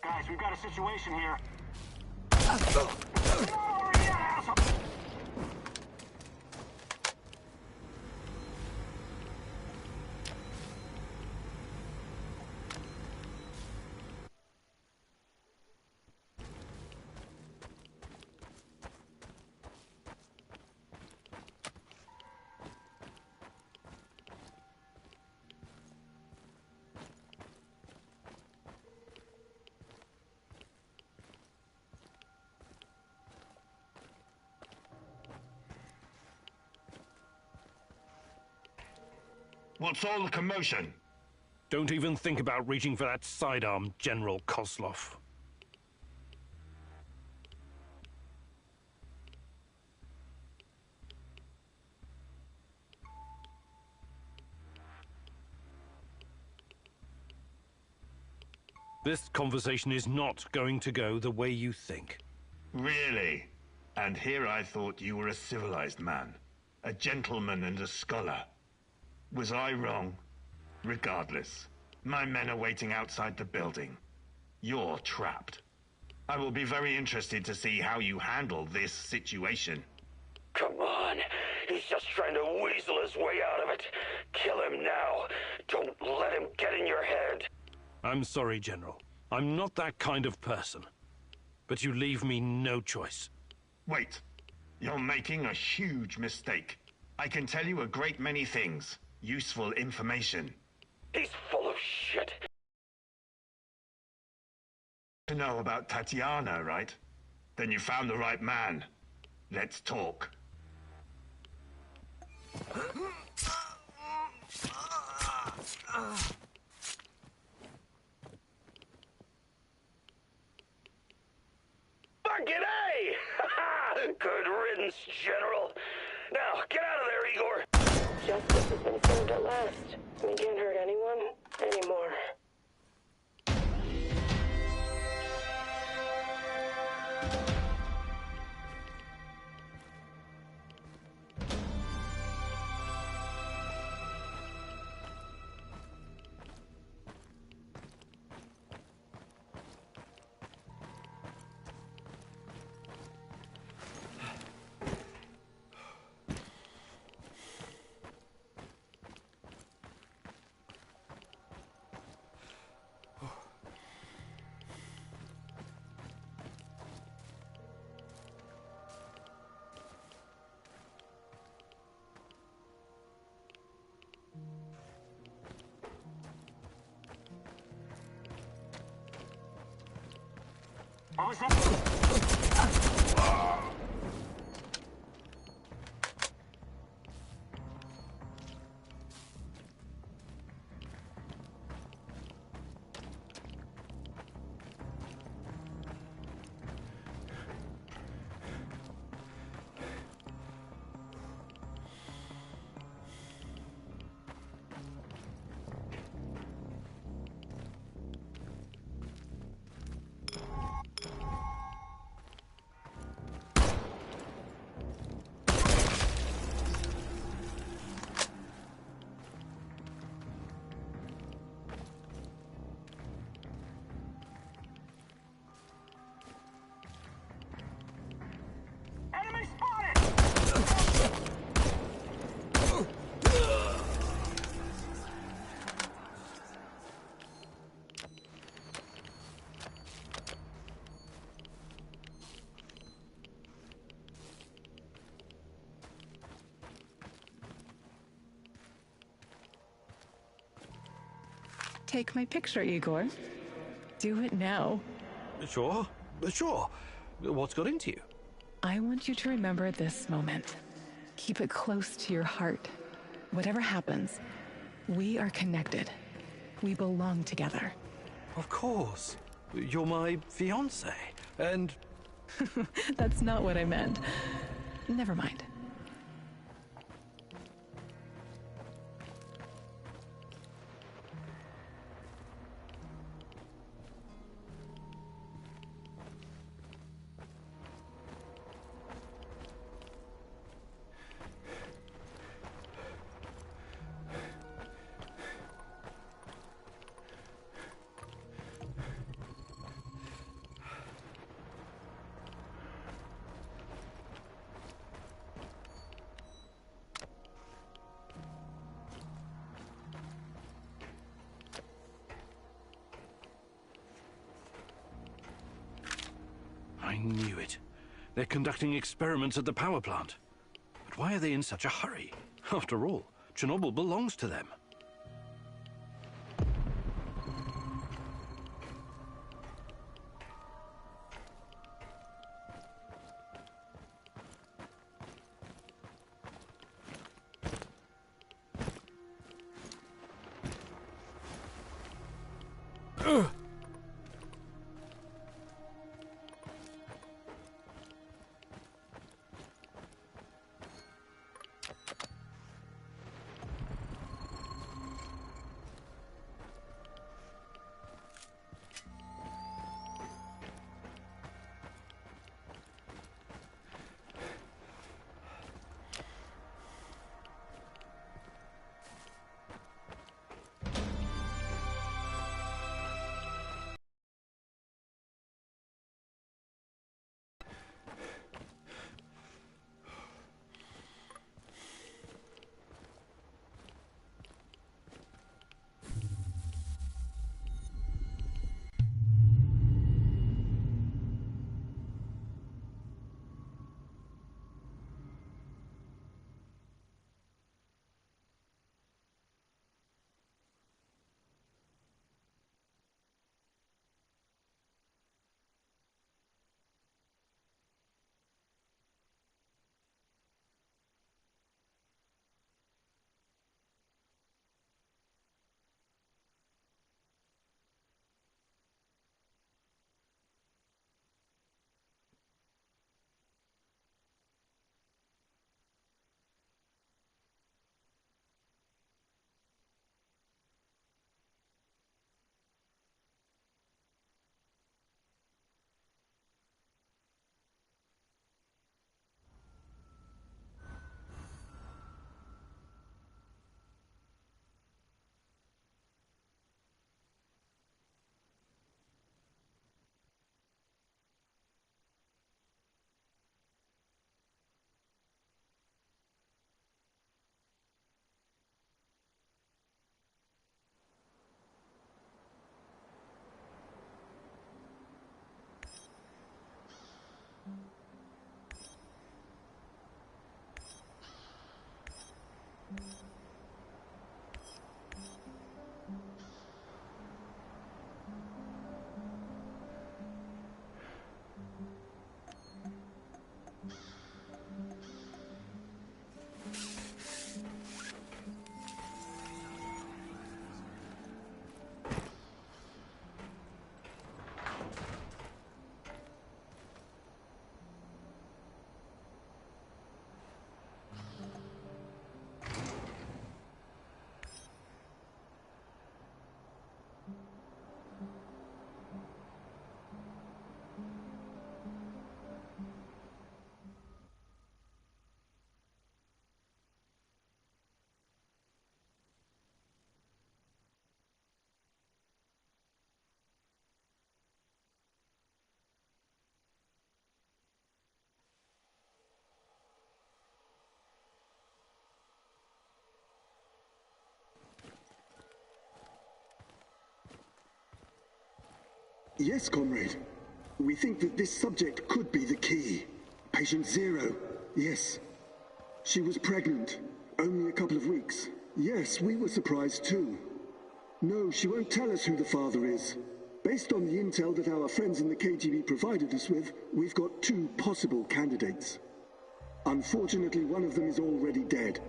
Guys, we've got a situation here. What's all the commotion? Don't even think about reaching for that sidearm, General Kozlov. This conversation is not going to go the way you think. Really? And here I thought you were a civilized man, a gentleman and a scholar. Was I wrong? Regardless, my men are waiting outside the building. You're trapped. I will be very interested to see how you handle this situation. Come on. He's just trying to weasel his way out of it. Kill him now. Don't let him get in your head. I'm sorry, General. I'm not that kind of person. But you leave me no choice. Wait. You're making a huge mistake. I can tell you a great many things. Useful information. He's full of shit. To know about Tatiana, right? Then you found the right man. Let's talk. Fucking A! Good riddance, General. Now, get out of there, Igor. Justice has been served at last. We can't hurt anyone anymore. What was that? Enemy spotted! Take my picture, Igor. Do it now. Sure, sure. What's got into you? I want you to remember this moment. Keep it close to your heart. Whatever happens, we are connected. We belong together. Of course. You're my fiancé, and... That's not what I meant. Never mind. I knew it. They're conducting experiments at the power plant. But why are they in such a hurry? After all, Chernobyl belongs to them. Yes, comrade. We think that this subject could be the key. Patient Zero. Yes. She was pregnant. Only a couple of weeks. Yes, we were surprised too. No, she won't tell us who the father is. Based on the intel that our friends in the KGB provided us with, we've got two possible candidates. Unfortunately, one of them is already dead.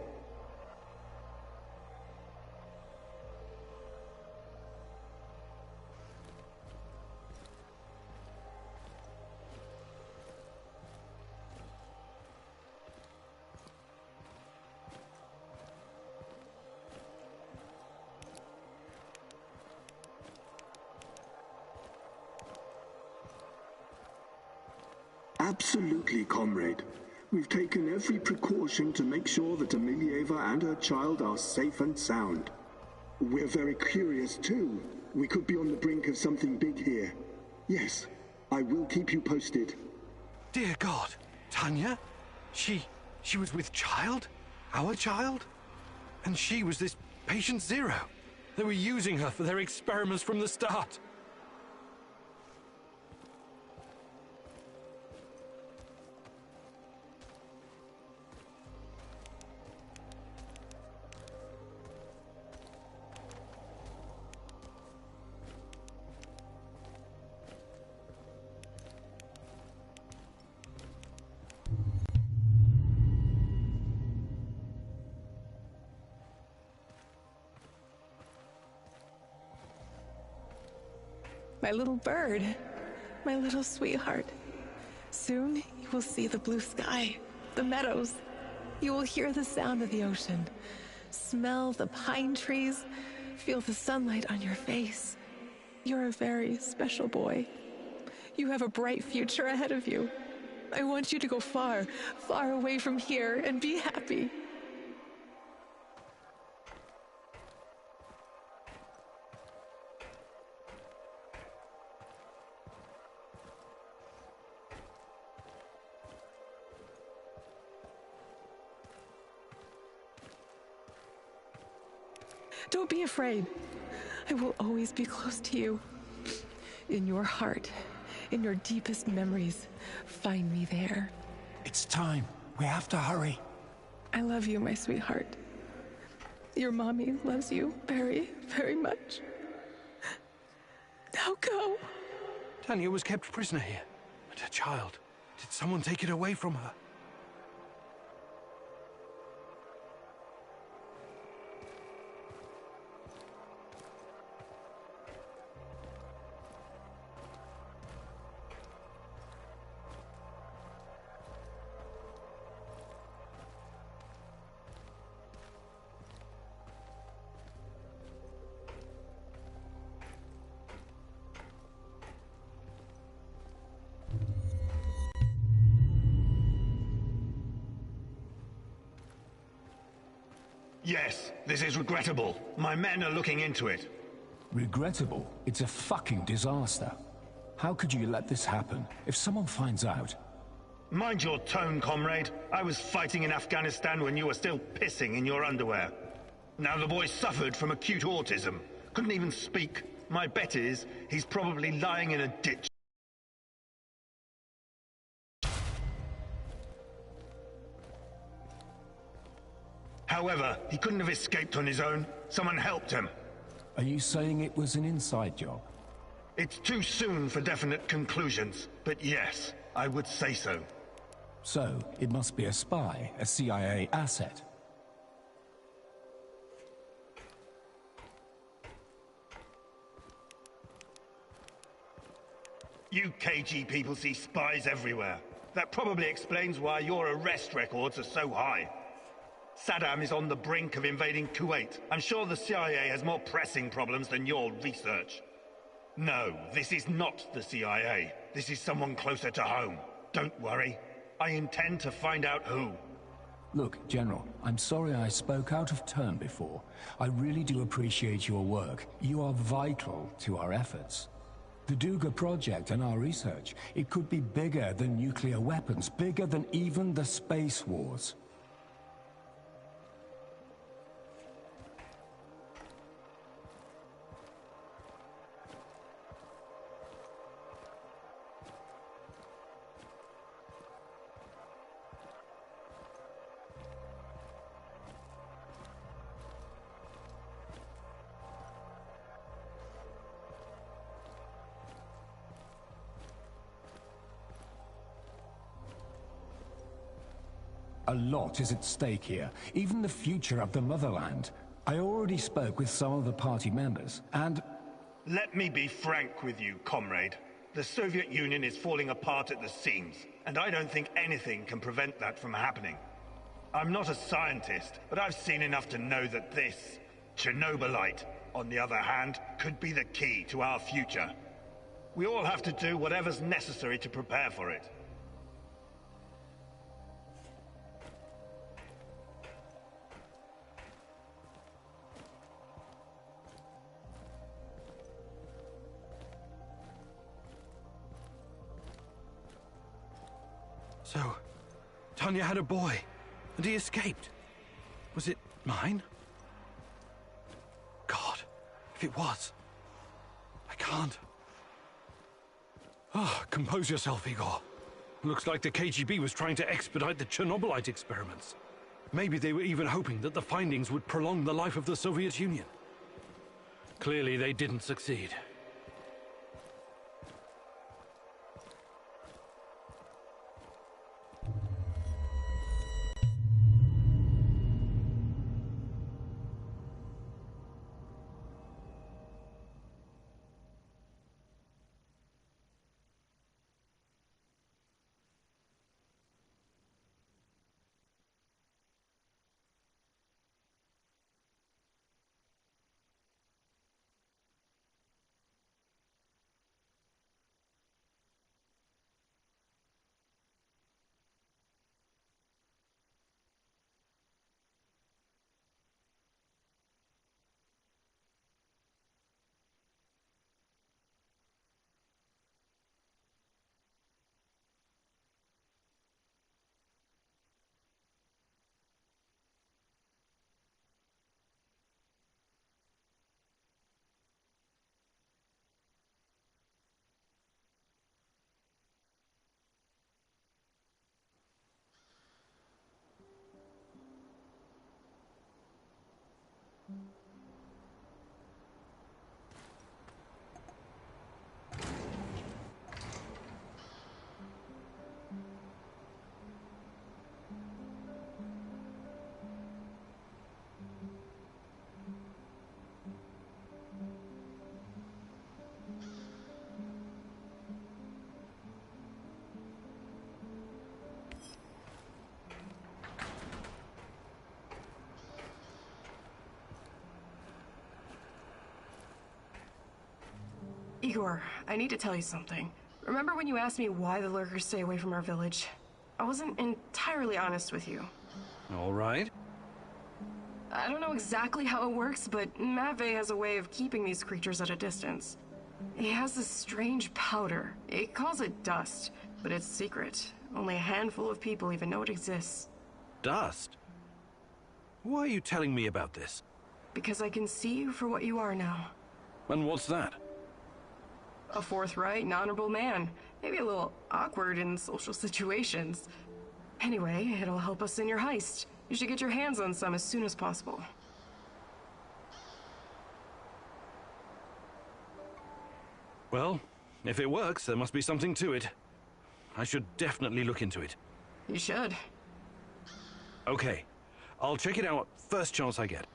Absolutely, comrade. We've taken every precaution to make sure that Amelieva and her child are safe and sound. We're very curious too. We could be on the brink of something big here. Yes, I will keep you posted. Dear God, Tanya? She was with child? Our child? And she was this patient Zero. They were using her for their experiments from the start. my little bird, my little sweetheart. Soon you will see the blue sky, the meadows. You will hear the sound of the ocean, smell the pine trees, feel the sunlight on your face. You're a very special boy. You have a bright future ahead of you. I want you to go far, far away from here and be happy. Don't be afraid. I will always be close to you. In your heart, in your deepest memories, find me there. It's time. We have to hurry. I love you, my sweetheart. Your mommy loves you very, very much. Now go. Tanya was kept prisoner here. And her child. Did someone take it away from her? Yes, this is regrettable. My men are looking into it. Regrettable? It's a fucking disaster. How could you let this happen? If someone finds out... Mind your tone, comrade. I was fighting in Afghanistan when you were still pissing in your underwear. Now the boy suffered from acute autism. Couldn't even speak. My bet is he's probably lying in a ditch. However, he couldn't have escaped on his own. Someone helped him. Are you saying it was an inside job? It's too soon for definite conclusions, but yes, I would say so. So, it must be a spy, a CIA asset. You KG people see spies everywhere. That probably explains why your arrest records are so high. Saddam is on the brink of invading Kuwait. I'm sure the CIA has more pressing problems than your research. No, this is not the CIA. This is someone closer to home. Don't worry. I intend to find out who. Look, General, I'm sorry I spoke out of turn before. I really do appreciate your work. You are vital to our efforts. The Vtuber project and our research, it could be bigger than nuclear weapons, bigger than even the space wars. A lot is at stake here, even the future of the motherland. I already spoke with some of the party members, and... Let me be frank with you, comrade. The Soviet Union is falling apart at the seams, and I don't think anything can prevent that from happening. I'm not a scientist, but I've seen enough to know that this, Chernobylite, on the other hand, could be the key to our future. We all have to do whatever's necessary to prepare for it. So, Tanya had a boy, and he escaped. Was it mine? God, if it was, I can't. Ah, compose yourself, Igor. Looks like the KGB was trying to expedite the Chernobylite experiments. Maybe they were even hoping that the findings would prolong the life of the Soviet Union. Clearly, they didn't succeed. Igor, I need to tell you something. Remember when you asked me why the lurkers stay away from our village? I wasn't entirely honest with you. All right. I don't know exactly how it works, but Matvey has a way of keeping these creatures at a distance. He has this strange powder. He calls it dust, but it's secret. Only a handful of people even know it exists. Dust? Why are you telling me about this? Because I can see you for what you are now. And what's that? A forthright and honorable man. Maybe a little awkward in social situations. Anyway, it'll help us in your heist. You should get your hands on some as soon as possible. Well, if it works, there must be something to it. I should definitely look into it. You should. Okay, I'll check it out first chance I get.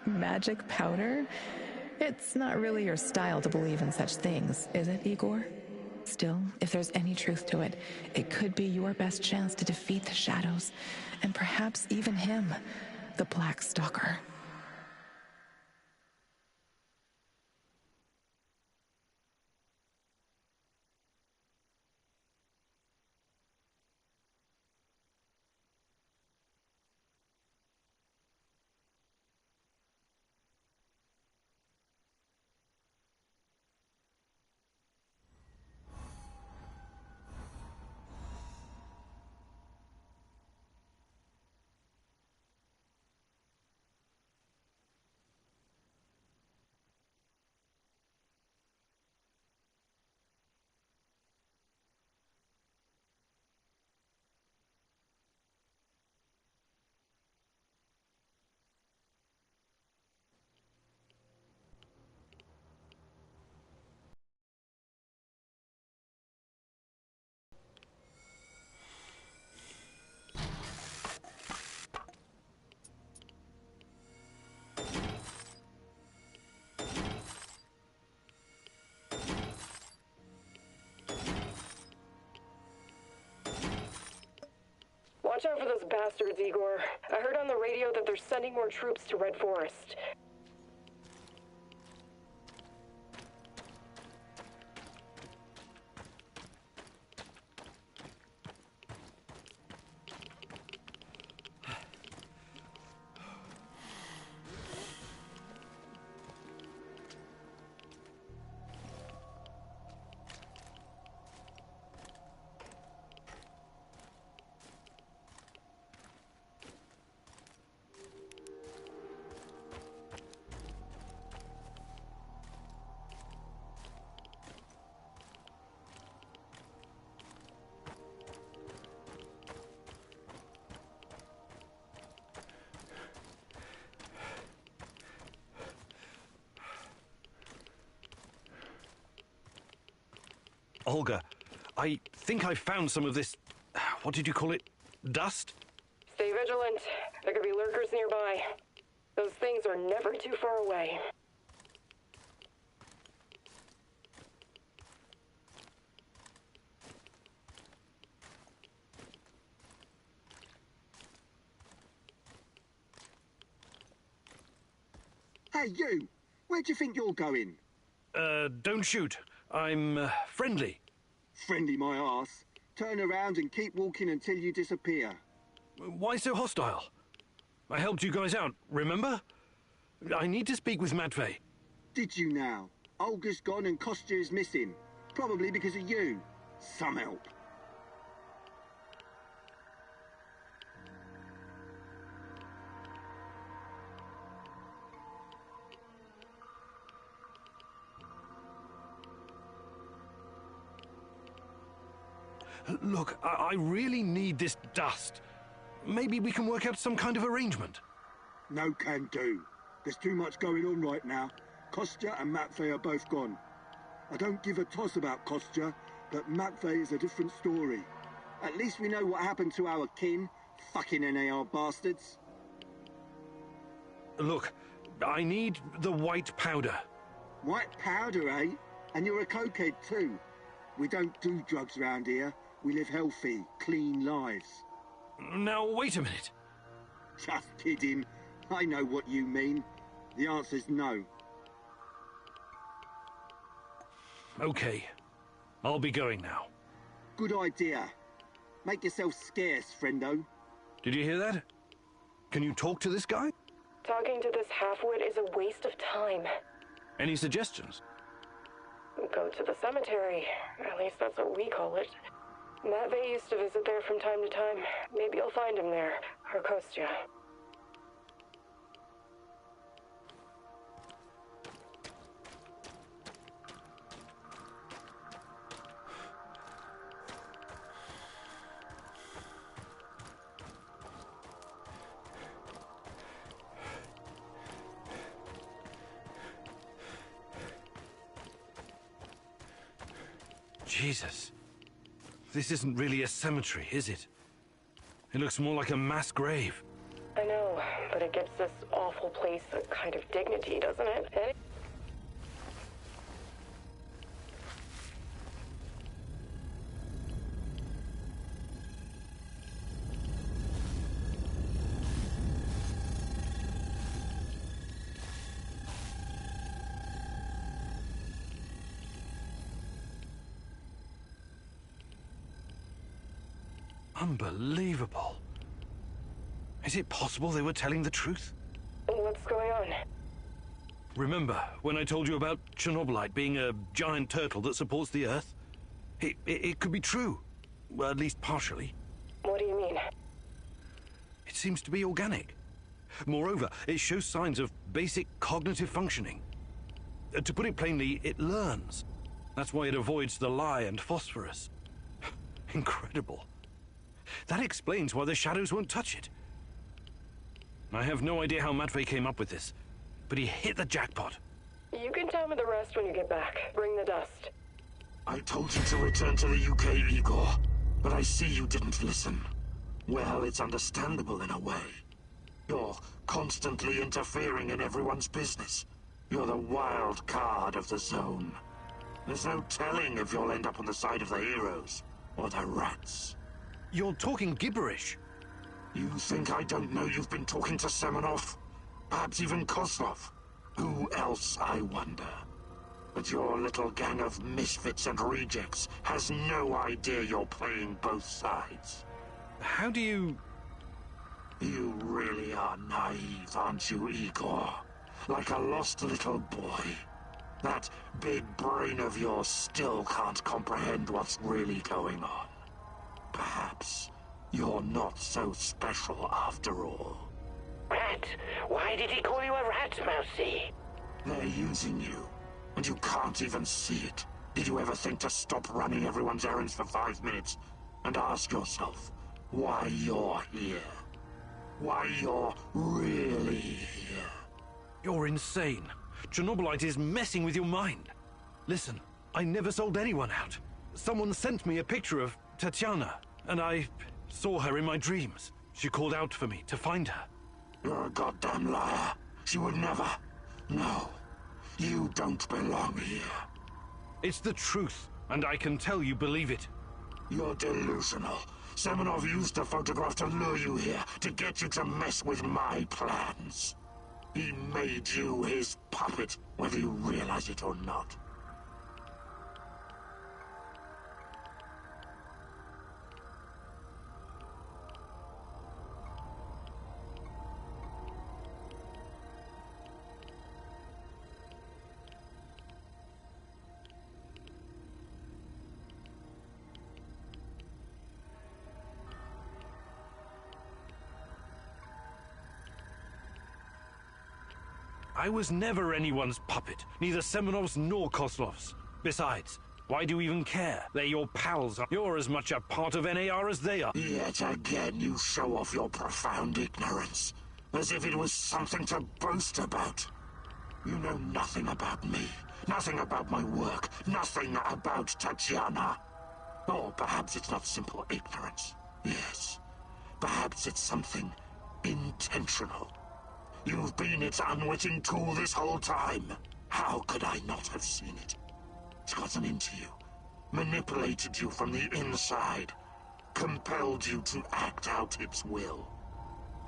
Magic powder? It's not really your style to believe in such things, is it, Igor? Still, if there's any truth to it, it could be your best chance to defeat the shadows, and perhaps even him, the Black Stalker. Watch out for those bastards, Igor. I heard on the radio that they're sending more troops to Red Forest. Olga, I think I found some of this, what did you call it, dust? Stay vigilant. There could be lurkers nearby. Those things are never too far away. Hey, you! Where do you think you're going? Don't shoot. I'm, friendly. Friendly my arse. Turn around and keep walking until you disappear. Why so hostile? I helped you guys out, remember? I need to speak with Matvey. Did you now? Olga's gone and Kostya is missing. Probably because of you. Some help. Look, I really need this dust. Maybe we can work out some kind of arrangement. No can do. There's too much going on right now. Kostya and Matvey are both gone. I don't give a toss about Kostya, but Matvey is a different story. At least we know what happened to our kin. Fucking NAR bastards. Look, I need the white powder. White powder, eh? And you're a cokehead too. We don't do drugs around here. We live healthy, clean lives. Now, wait a minute. Just kidding. I know what you mean. The answer's no. Okay. I'll be going now. Good idea. Make yourself scarce, friendo. Did you hear that? Can you talk to this guy? Talking to this halfwit is a waste of time. Any suggestions? Go to the cemetery. At least that's what we call it. Matvey used to visit there from time to time. Maybe you'll find him there. Or Kostya. Jesus. This isn't really a cemetery, is it? It looks more like a mass grave. I know, but it gives this awful place a kind of dignity, doesn't it? Unbelievable. Is it possible they were telling the truth? What's going on? Remember when I told you about Chernobylite being a giant turtle that supports the Earth? It could be true. Well, at least partially. What do you mean? It seems to be organic. Moreover, it shows signs of basic cognitive functioning. To put it plainly, it learns. That's why it avoids the lye and phosphorus. Incredible. That explains why the shadows won't touch it. I have no idea how Matvey came up with this, but he hit the jackpot. You can tell me the rest when you get back. Bring the dust. I told you to return to the UK, Igor, but I see you didn't listen. Well, it's understandable in a way. You're constantly interfering in everyone's business. You're the wild card of the zone. There's no telling if you'll end up on the side of the heroes or the rats. You're talking gibberish. You think I don't know you've been talking to Semenov? Perhaps even Kozlov? Who else, I wonder? But your little gang of misfits and rejects has no idea you're playing both sides. How do you... You really are naive, aren't you, Igor? Like a lost little boy. That big brain of yours still can't comprehend what's really going on. Perhaps you're not so special after all. Rat? Why did he call you a rat, Mousy? They're using you, and you can't even see it. Did you ever think to stop running everyone's errands for 5 minutes and ask yourself why you're here? Why you're really here? You're insane. Chernobylite is messing with your mind. Listen, I never sold anyone out. Someone sent me a picture of Tatiana, and I saw her in my dreams. She called out for me to find her. You're a goddamn liar. She would never. No. You don't belong here. It's the truth, and I can tell you believe it. You're delusional. Semenov used the photograph to lure you here, to get you to mess with my plans. He made you his puppet, whether you realize it or not. I was never anyone's puppet, neither Semenov's nor Kozlov's. Besides, why do you even care? They're your pals. You're as much a part of NAR as they are. Yet again you show off your profound ignorance, as if it was something to boast about. You know nothing about me, nothing about my work, nothing about Tatiana. Or perhaps it's not simple ignorance. Yes, perhaps it's something intentional. You've been its unwitting tool this whole time. How could I not have seen it? It's gotten into you, manipulated you from the inside, compelled you to act out its will.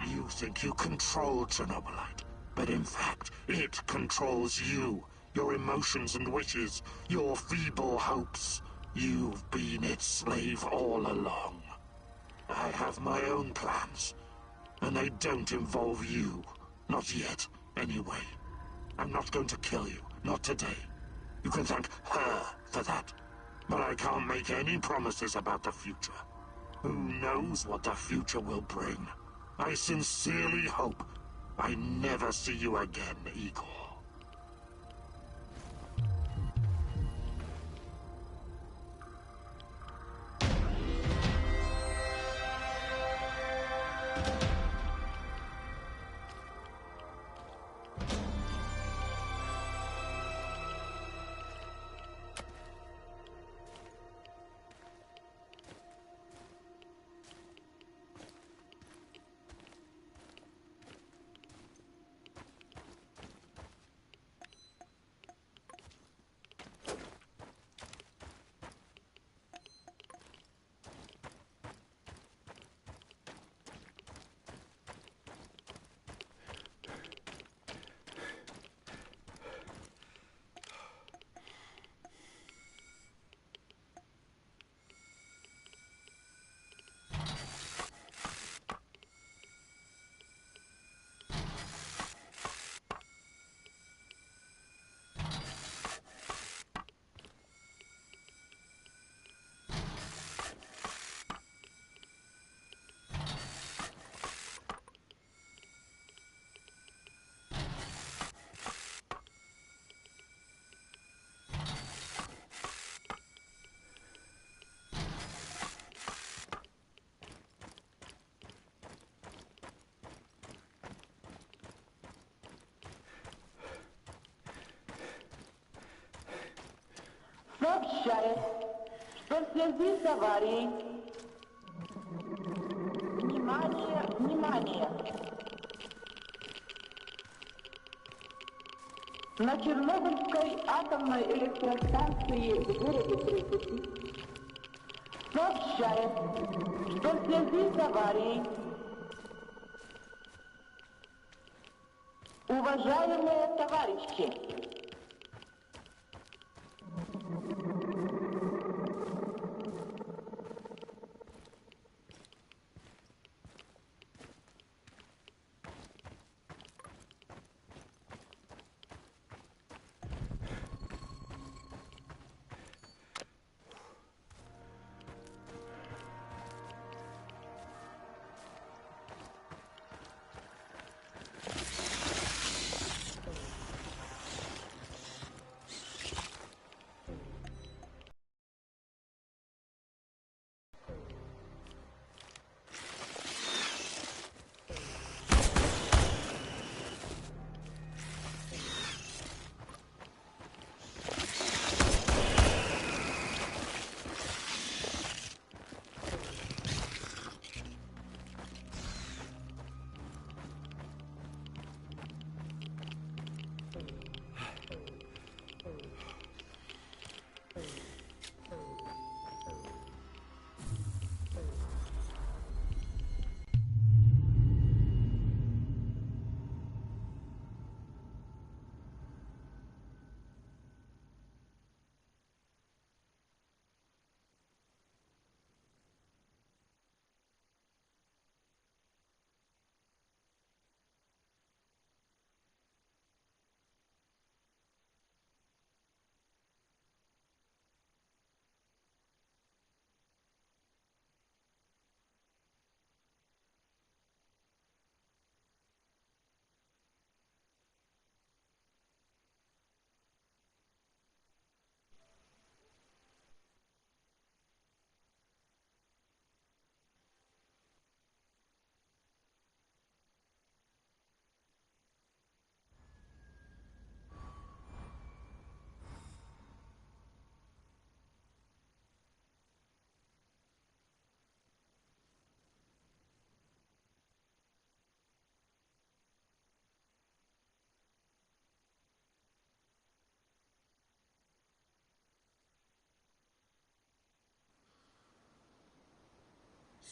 You think you control Chernobylite, but in fact, it controls you, your emotions and wishes, your feeble hopes. You've been its slave all along. I have my own plans, and they don't involve you. Not yet, anyway. I'm not going to kill you, not today. You can thank her for that. But I can't make any promises about the future. Who knows what the future will bring? I sincerely hope I never see you again, Igor. Сообщает, что в связи с аварией... Внимание, внимание! На Чернобыльской атомной электростанции в городе Припяти сообщает, что в связи с аварией уважаемые товарищи,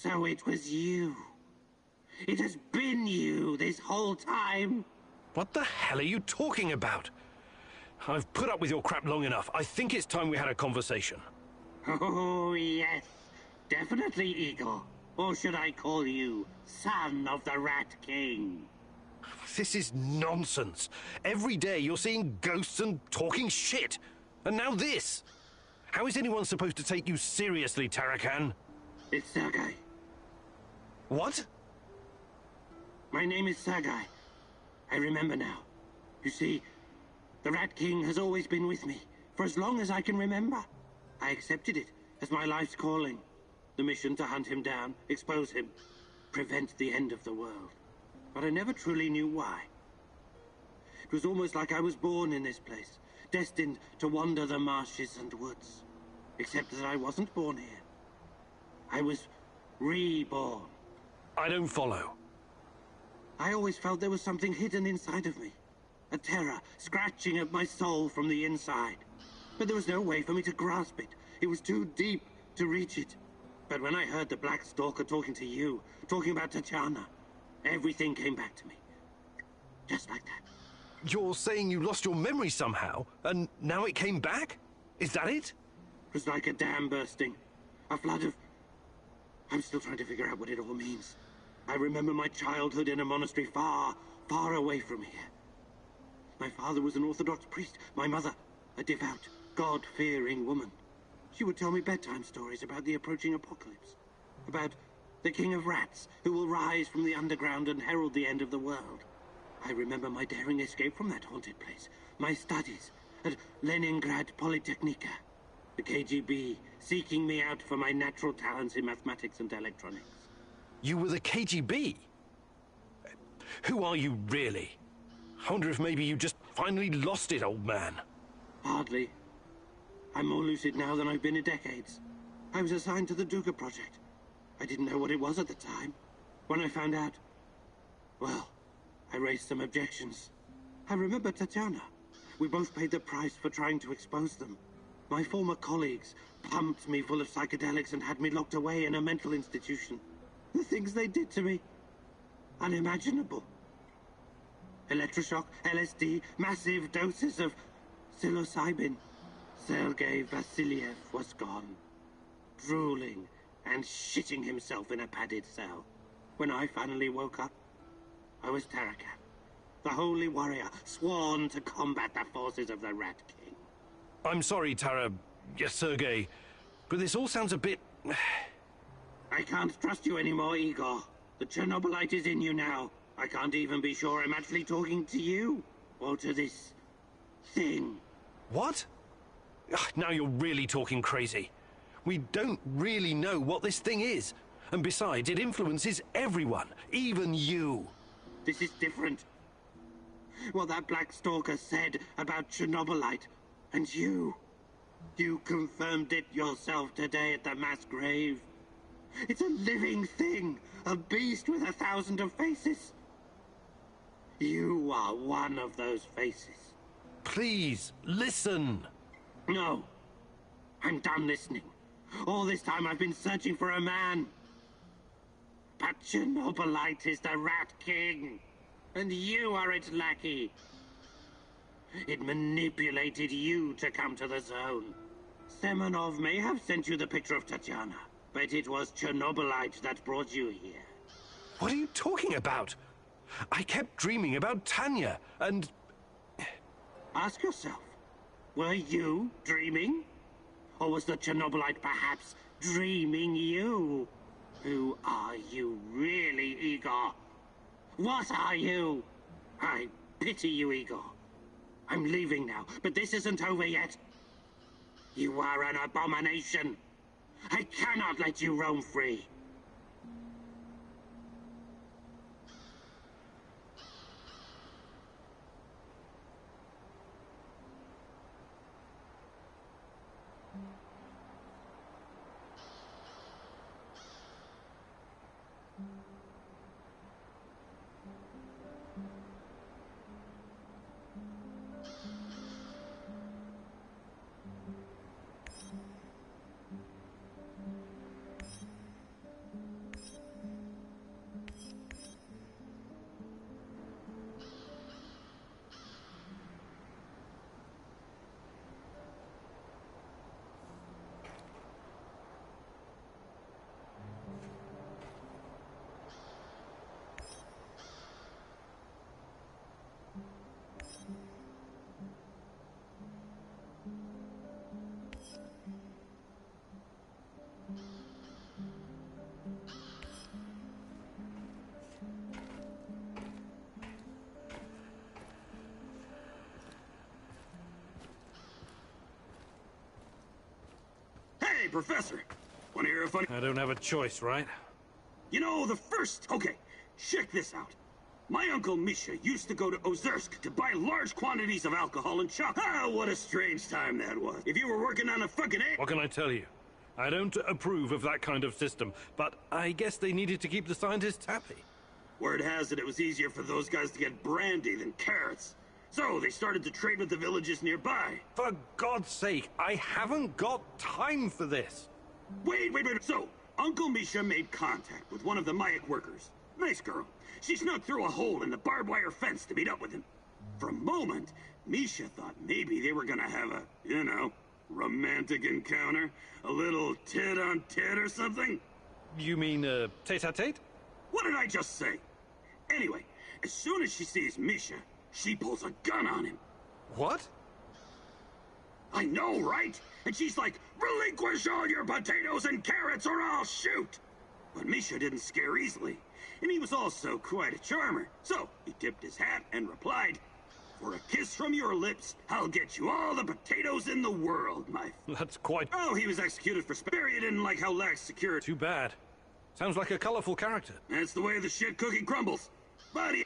So it was you. It has been you this whole time. What the hell are you talking about? I've put up with your crap long enough. I think it's time we had a conversation. Oh, yes. Definitely, Igor. Or should I call you Son of the Rat King? This is nonsense. Every day you're seeing ghosts and talking shit. And now this. How is anyone supposed to take you seriously, Tarakan? It's Sergei. What? My name is Sergei. I remember now. You see, the Rat King has always been with me, for as long as I can remember. I accepted it as my life's calling. The mission to hunt him down, expose him, prevent the end of the world. But I never truly knew why. It was almost like I was born in this place, destined to wander the marshes and woods. Except that I wasn't born here. I was reborn. I don't follow. I always felt there was something hidden inside of me. A terror scratching at my soul from the inside. But there was no way for me to grasp it. It was too deep to reach it. But when I heard the Black Stalker talking to you, talking about Tatiana, everything came back to me. Just like that. You're saying you lost your memory somehow, and now it came back? Is that it? It was like a dam bursting. A flood of... I'm still trying to figure out what it all means. I remember my childhood in a monastery far, far away from here. My father was an Orthodox priest. My mother, a devout, God-fearing woman. She would tell me bedtime stories about the approaching apocalypse. About the king of rats, who will rise from the underground and herald the end of the world. I remember my daring escape from that haunted place. My studies at Leningrad Polytechnica. The KGB seeking me out for my natural talents in mathematics and electronics. You were the KGB? Who are you really? I wonder if maybe you just finally lost it, old man. Hardly. I'm more lucid now than I've been in decades. I was assigned to the Duggar project. I didn't know what it was at the time. When I found out, well, I raised some objections. I remember Tatiana. We both paid the price for trying to expose them. My former colleagues pumped me full of psychedelics and had me locked away in a mental institution. The things they did to me, unimaginable. Electroshock, LSD, massive doses of psilocybin. Sergei Vasiliev was gone, drooling and shitting himself in a padded cell. When I finally woke up, I was Tarakan, the holy warrior sworn to combat the forces of the Rat King. I'm sorry, Tara... Yes, Sergei, but this all sounds a bit... I can't trust you anymore, Igor. The Chernobylite is in you now. I can't even be sure I'm actually talking to you, or to this... thing. What? Ugh, now you're really talking crazy. We don't really know what this thing is. And besides, it influences everyone, even you. This is different. What that Black Stalker said about Chernobylite, and you. You confirmed it yourself today at the mass grave. It's a living thing, a beast with 1,000 of faces. You are one of those faces. Please, listen. No. I'm done listening. All this time I've been searching for a man. But Chernobylite is the Rat King. And you are its lackey. It manipulated you to come to the zone. Semenov may have sent you the picture of Tatiana, but it was Chernobylite that brought you here. What are you talking about? I kept dreaming about Tanya, and... Ask yourself, were you dreaming? Or was the Chernobylite perhaps dreaming you? Who are you really, Igor? What are you? I pity you, Igor. I'm leaving now, but this isn't over yet. You are an abomination. I cannot let you roam free. Hey, Professor. Wanna hear a funny... I don't have a choice, right? You know, the first... Okay, check this out. My Uncle Misha used to go to Ozersk to buy large quantities of alcohol and chocolate. Ah, what a strange time that was. If you were working on a fucking... What can I tell you? I don't approve of that kind of system, but I guess they needed to keep the scientists happy. Word has it was easier for those guys to get brandy than carrots. So they started to trade with the villages nearby. For God's sake, I haven't got time for this. Wait. So, Uncle Misha made contact with one of the Mayak workers. Nice girl. She snuck through a hole in the barbed wire fence to meet up with him. For a moment, Misha thought maybe they were gonna have a, you know, romantic encounter. A little tit-on-tit or something. You mean, tete-a-tete? What did I just say? Anyway, as soon as she sees Misha, she pulls a gun on him. What? I know, right? And she's like, relinquish all your potatoes and carrots or I'll shoot! But Misha didn't scare easily, and he was also quite a charmer. So he tipped his hat and replied, for a kiss from your lips, I'll get you all the potatoes in the world, my... That's quite... Oh, he was executed for spirit. He didn't like how lax security... Too bad. Sounds like a colorful character. That's the way the shit cookie crumbles. But he...